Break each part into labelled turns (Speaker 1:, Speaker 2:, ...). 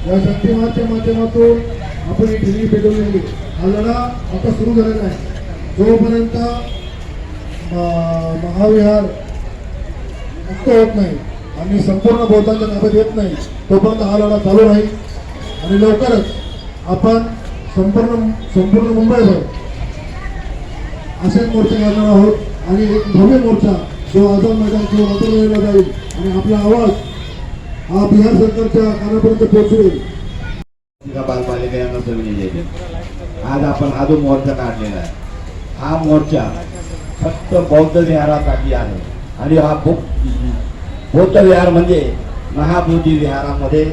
Speaker 1: या शांती मार्चच्या माध्यमातून आपण ही दिल्ली पेटवलेली हा लढा आता सुरू झालेला आहे. जोपर्यंत महाविहार मुक्त होत नाही आणि संपूर्ण बौद्धांच्या ताब्यात येत नाही तोपर्यंत हा लढा चालू राहील. आणि लवकरच आपण संपूर्ण मुंबईभर असेच मोर्चे काढणार आहोत आणि एक भव्य मोर्चा जो आझाद मैदान किंवा रतनगरला जाईल आणि आपला आवाज हा बिहार सरकारच्या कानापर्यंत पोहोचवेल.
Speaker 2: बालपालिका यांना जमिनी आज आपण हा जो मोर्चा काढलेला आहे हा मोर्चा फक्त बौद्ध विहारासाठी आहे. आणि हा बौद्ध विहार म्हणजे महाबोधी विहारामध्ये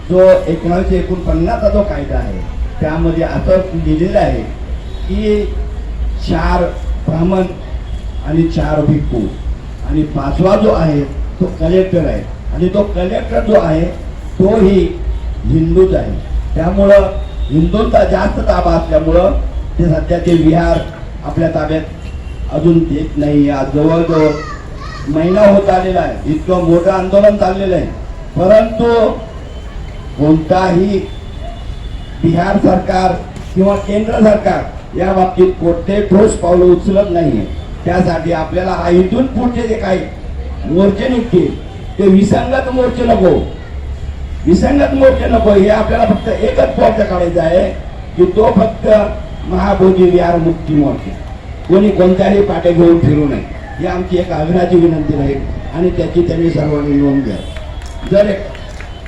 Speaker 2: जो 1949चा जो कायदा आहे त्यामध्ये असं लिहिलेलं आहे की 4 ब्राह्मण आणि 4 भिक्खू आणि 5वा जो आहे तो कलेक्टर आहे. आणि तो कलेक्टर जो आहे तोही हिंदूच आहे. त्यामुळं हिंदूंचा जास्त ताबा असल्यामुळं ते सध्या ते विहार आपल्या ताब्यात अजून देत नाही. आज जवळजवळ महिना होत आलेला आहे. इतकं मोठं आंदोलन चाललेलं आहे. परंतु कोणताही बिहार सरकार किंवा केंद्र सरकार या बाबतीत कोणते ठोस पावलं उचलत नाहीये. त्यासाठी आपल्याला हा इथून पुढचे जे काही मोर्चे निघतील ते विसंगत मोर्चे नको. विसंगत मोर्चे नको. हे आपल्याला फक्त एकच मोर्चा काढायचा आहे की तो फक्त महाबोधी विहार मुक्ती मोर्चा. कोणी कोणत्याही पाटे घेऊन फिरू नये ही आमची एक आग्रहाची विनंती राहील. आणि त्याची त्यांनी सर्वांनी नोंद घ्या. जर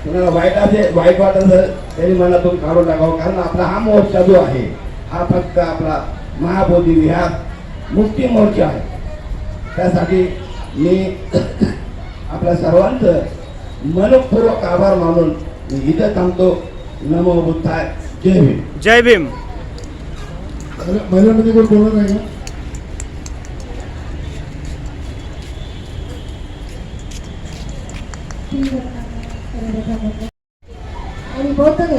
Speaker 2: कोणाला वाईट वाटत असेल त्यांनी मनातून काढून टाकावं. कारण आपला हा मोर्चा जो आहे हा फक्त आपला महाबोधी विहार मुक्ती मोर्चा आहे. त्यासाठी मी आपल्या सर्वांचं मनपूर्वक आभार मानून इथं थांबतो. नमो बुद्धाय. जय भीम.
Speaker 3: जय भीम.
Speaker 1: महिलांमध्ये कोण बोलणार नाही का?
Speaker 4: आणि बौद्ध धर्म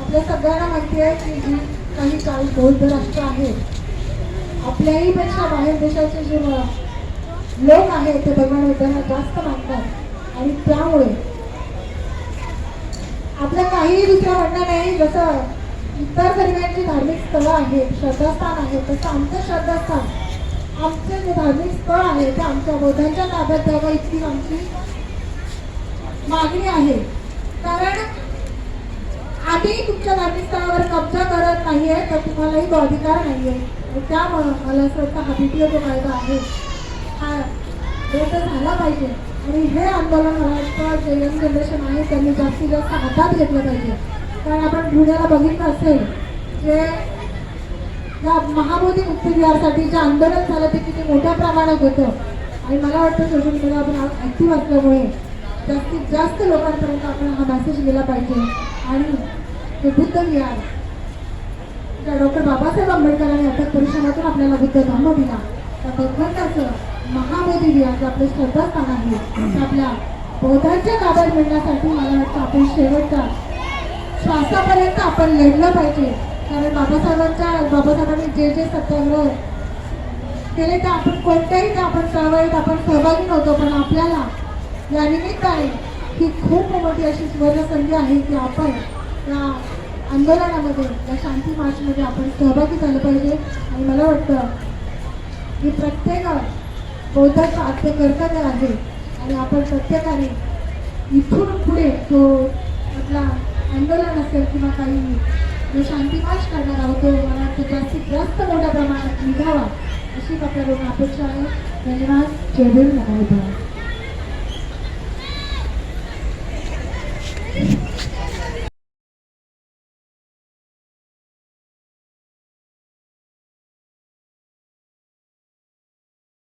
Speaker 4: आपल्या सगळ्यांना माहिती आहे की जी काही बौद्ध राष्ट्र आहेत आपल्याही पेक्षा बाहेर देशाचे जे लोक आहेत ते भगवान बुद्धांना जास्त मानतात. आणि त्यामुळे आपलं काहीही दुसरं म्हणणं नाही. जसं इतर धर्मांची धार्मिक स्थळं आहेत श्रद्धास्थान आहेत तसं आमचं श्रद्धास्थान आमचे जे धार्मिक स्थळ आहे ते आमच्या बौद्धांच्या ताब्यात द्यावं इतकी आमची मागणी आहे. कारण आम्ही तुमच्या धार्मिक स्थळावर कब्जा करत नाहीये तर तुम्हालाही तो अधिकार नाहीये. त्यामुळं मला असं वाटतं हा BTO जो कायदा आहे हा रद्द झाला पाहिजे. आणि हे आंदोलन महाराष्ट्रात जे यंग जनरेशन आहे त्यांनी जास्तीत जास्त हातात घेतलं पाहिजे. कारण आपण पुण्याला बघितलं असेल जे या महाबोधी मुक्ती विहारसाठी जे आंदोलन झालं ते किती मोठ्या प्रमाणात होतं. आणि मला वाटतं सोशल मीडिया आपण ॲक्टिव्ह असल्यामुळे जास्तीत जास्त लोकांपर्यंत आपण हा मेसेज गेला पाहिजे. आणि हे बुद्ध विहार ज्या डॉक्टर बाबासाहेब आंबेडकरांनी अटक परिश्रमातून आपल्याला बुद्ध धर्म दिला त्या भगवंताचं महाबोधी विहार जे आपलं श्रद्धास्थान आहे ते आपल्या बौद्धांच्या ताब्यात मिळण्यासाठी मला वाटतं आपण शेवटच्या श्वासापर्यंत आपण लढलं पाहिजे. कारण बाबासाहेबांनी जे सत्याग्रह केले ते आपण कोणत्याही आपण चळवळीत आपण सहभागी नव्हतो. पण आपल्याला या निमित्ताने ही खूप मोठी अशी सुवर्णसंधी आहे की आपण या आंदोलनामध्ये या शांती मार्चमध्ये आपण सहभागी झालं पाहिजे. आणि मला वाटतं की प्रत्येक बौद्धाचं आद्यकर्तव्य आहे आणि आपण प्रत्येकाने इथून पुढे जो आपला आंदोलन असेल किंवा काही जो शांती मार्च करणार आहोत तो मला वाटतं जास्तीत जास्त मोठ्या प्रमाणात निघावा अशी आपल्याकडून अपेक्षा आहे. धन्यवाद. जय भीम. नमो बुद्धाय.